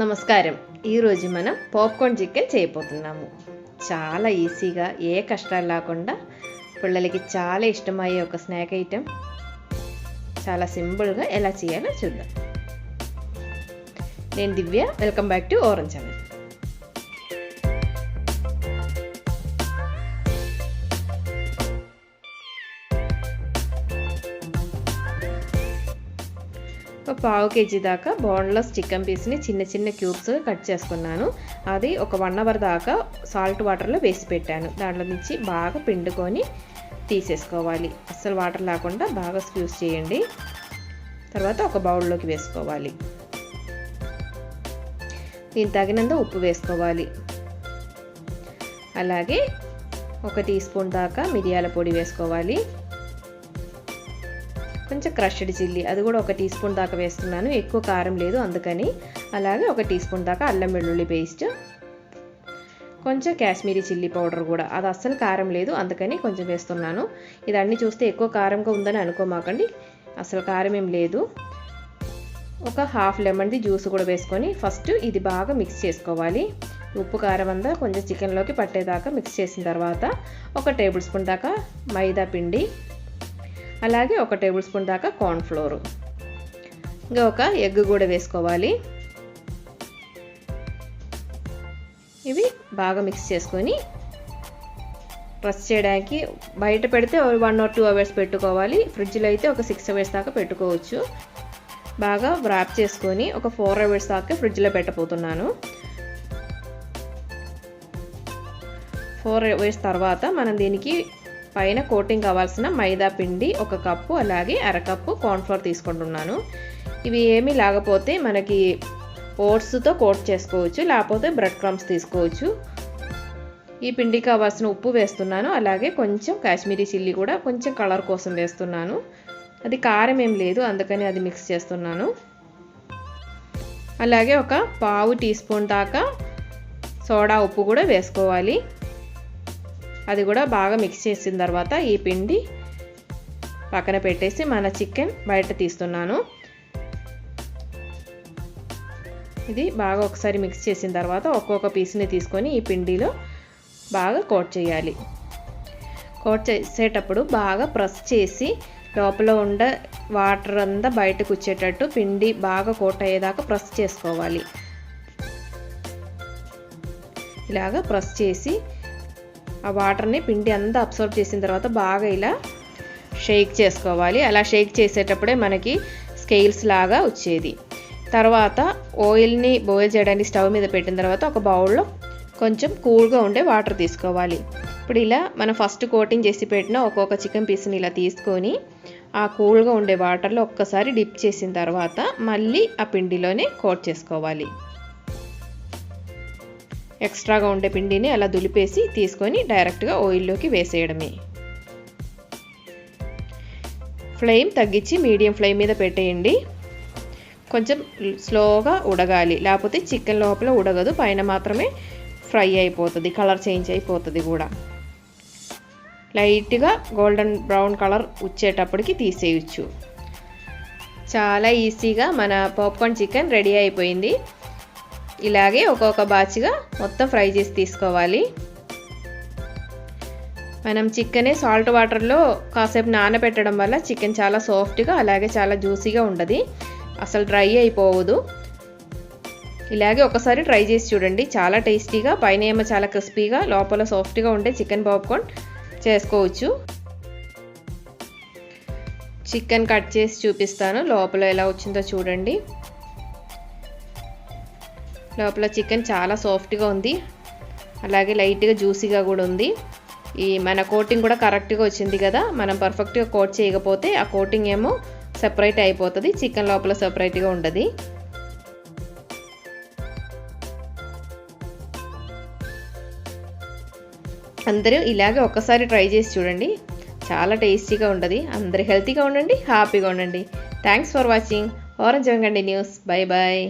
నమస్కారం. ఈరోజు మనం పాప్కార్న్ చికెన్ చేయబోతున్నాము. చాలా ఈజీగా ఏ కష్టాలు లేకుండా పిల్లలకి చాలా ఇష్టమయ్యే ఒక స్నాక్ ఐటెం చాలా సింపుల్గా ఎలా చేయాలో చూద్దాం. నేను Divya, welcome back to Orange channel. ఒక పావు కేజీ దాకా బోన్లెస్ చికెన్ పీస్ని చిన్న చిన్న క్యూబ్స్ కట్ చేసుకున్నాను. అది ఒక 1 అవర్ దాకా సాల్ట్ వాటర్లో వేసి పెట్టాను. దాంట్లో నుంచి బాగా పిండుకొని తీసేసుకోవాలి. అస్సలు వాటర్ లేకుండా బాగా స్క్యూజ్ చేయండి. తర్వాత ఒక బౌల్లోకి వేసుకోవాలి. దీనికి తగినంత ఉప్పు వేసుకోవాలి. అలాగే 1 టీ స్పూన్ దాకా మిరియాల పొడి వేసుకోవాలి. కొంచెం క్రష్డ్ చిల్లీ, అది కూడా 1 టీ స్పూన్ దాకా వేస్తున్నాను. ఎక్కువ కారం లేదు అందుకని. అలాగే 1 టీ స్పూన్ దాకా అల్లం వెల్లుల్లి పేస్ట్, కొంచెం కాశ్మీరీ చిల్లీ పౌడర్ కూడా, అది అస్సలు కారం లేదు అందుకని కొంచెం వేస్తున్నాను. ఇదన్నీ చూస్తే ఎక్కువ కారంగా ఉందని అనుకోమాకండి, అసలు కారం ఏం లేదు. ఒక హాఫ్ లెమన్ది జ్యూస్ కూడా వేసుకొని ఫస్ట్ ఇది బాగా మిక్స్ చేసుకోవాలి. ఉప్పు కారం అంతా కొంచెం చికెన్లోకి పట్టేదాకా మిక్స్ చేసిన తర్వాత 1 టేబుల్ స్పూన్ దాకా మైదా పిండి, అలాగే 1 టేబుల్ స్పూన్ దాకా కార్న్ ఫ్లోర్, ఇంకా 1 ఎగ్ కూడా వేసుకోవాలి. ఇవి బాగా మిక్స్ చేసుకొని ప్రెస్ చేయడానికి బయట పెడితే 1 or 2 అవర్స్ పెట్టుకోవాలి. ఫ్రిడ్జ్లో అయితే ఒక 6 అవర్స్ దాకా పెట్టుకోవచ్చు. బాగా వ్రాప్ చేసుకొని ఒక 4 అవర్స్ దాకా ఫ్రిడ్జ్లో పెట్టబోతున్నాను. 4 అవర్స్ తర్వాత మనం దీనికి పైన కోటింగ్ కావాల్సిన మైదా పిండి 1 కప్పు, అలాగే 1/2 కప్పు కార్న్ ఫ్లోర్ తీసుకుంటున్నాను. ఇవి ఏమీ లేకపోతే మనకి ఓట్స్తో కోట్ చేసుకోవచ్చు, లేకపోతే బ్రెడ్ క్రమ్స్ తీసుకోవచ్చు. ఈ పిండి కావాల్సిన ఉప్పు వేస్తున్నాను. అలాగే కొంచెం కాశ్మీరీ చిల్లీ కూడా కొంచెం కలర్ కోసం వేస్తున్నాను. అది కారం ఏం లేదు అందుకని అది మిక్స్ చేస్తున్నాను. అలాగే 1 పావు టీ స్పూన్ దాకా సోడా ఉప్పు కూడా వేసుకోవాలి. అది కూడా బాగా మిక్స్ చేసిన తర్వాత ఈ పిండి పక్కన పెట్టేసి మన చికెన్ బయట తీస్తున్నాను. ఇది బాగా ఒకసారి మిక్స్ చేసిన తర్వాత ఒక్కొక్క పీస్ని తీసుకొని ఈ పిండిలో బాగా కోట్ చేయాలి. కోట్ చేసేటప్పుడు బాగా ప్రెస్ చేసి లోపల ఉండ వాటర్ అంతా బయటకు వచ్చేటట్టు పిండి బాగా కోట్ అయ్యేదాకా ప్రెస్ చేసుకోవాలి. ఇలాగా ప్రెస్ చేసి ఆ వాటర్ని పిండి అంతా అబ్సర్వ్ చేసిన తర్వాత బాగా ఇలా షేక్ చేసుకోవాలి. అలా షేక్ చేసేటప్పుడే మనకి స్కేల్స్ లాగా వచ్చేది. తర్వాత ఆయిల్ని బాయిల్ చేయడానికి స్టవ్ మీద పెట్టిన తర్వాత ఒక బౌల్లో కొంచెం కూల్గా ఉండే వాటర్ తీసుకోవాలి. ఇప్పుడు ఇలా మనం ఫస్ట్ కోటింగ్ చేసి పెట్టిన ఒక్కొక్క చికెన్ పీస్ని ఇలా తీసుకొని ఆ కూల్గా ఉండే వాటర్లో ఒక్కసారి డిప్ చేసిన తర్వాత మళ్ళీ ఆ పిండిలోనే కోట్ చేసుకోవాలి. ఎక్స్ట్రాగా ఉండే పిండిని అలా దులిపేసి తీసుకొని డైరెక్ట్గా ఆయిల్లోకి వేసేయడమే. ఫ్లేమ్ తగ్గించి మీడియం ఫ్లేమ్ మీద పెట్టేయండి. కొంచెం స్లోగా ఉడగాలి, లేకపోతే చికెన్ లోపల ఉడగదు, పైన మాత్రమే ఫ్రై అయిపోతుంది, కలర్ చేంజ్ అయిపోతుంది కూడా. లైట్గా గోల్డెన్ బ్రౌన్ కలర్ వచ్చేటప్పటికి తీసేయచ్చు. చాలా ఈజీగా మన పాప్కార్న్ చికెన్ రెడీ అయిపోయింది. ఇలాగే ఒక్కొక్క బ్యాచ్గా మొత్తం ఫ్రై చేసి తీసుకోవాలి. మనం చికెన్ సాల్ట్ వాటర్లో కాసేపు నానబెట్టడం వల్ల చికెన్ చాలా సాఫ్ట్గా అలాగే చాలా జ్యూసీగా ఉండదు, అసలు డ్రై అయిపోవదు. ఇలాగే ఒకసారి ట్రై చేసి చూడండి, చాలా టేస్టీగా, పైన ఏమో చాలా క్రిస్పీగా, లోపల సాఫ్ట్గా ఉండే చికెన్ పాప్కార్న్ చేసుకోవచ్చు. చికెన్ కట్ చేసి చూపిస్తాను, లోపల ఎలా వచ్చిందో చూడండి. లోపల చికెన్ చాలా సాఫ్ట్గా ఉంది, అలాగే లైట్గా జ్యూసీగా కూడా ఉంది. ఈ మన కోటింగ్ కూడా కరెక్ట్గా వచ్చింది కదా. మనం పర్ఫెక్ట్గా కోట్ చేయకపోతే ఆ కోటింగ్ ఏమో సెపరేట్ అయిపోతుంది, చికెన్ లోపల సెపరేట్గా ఉండదు. అందరూ ఇలాగే ఒక్కసారి ట్రై చేసి చూడండి, చాలా టేస్టీగా ఉంటుంది. అందరూ హెల్తీగా ఉండండి, హ్యాపీగా ఉండండి. Thanks for watching Orange News. Bye bye.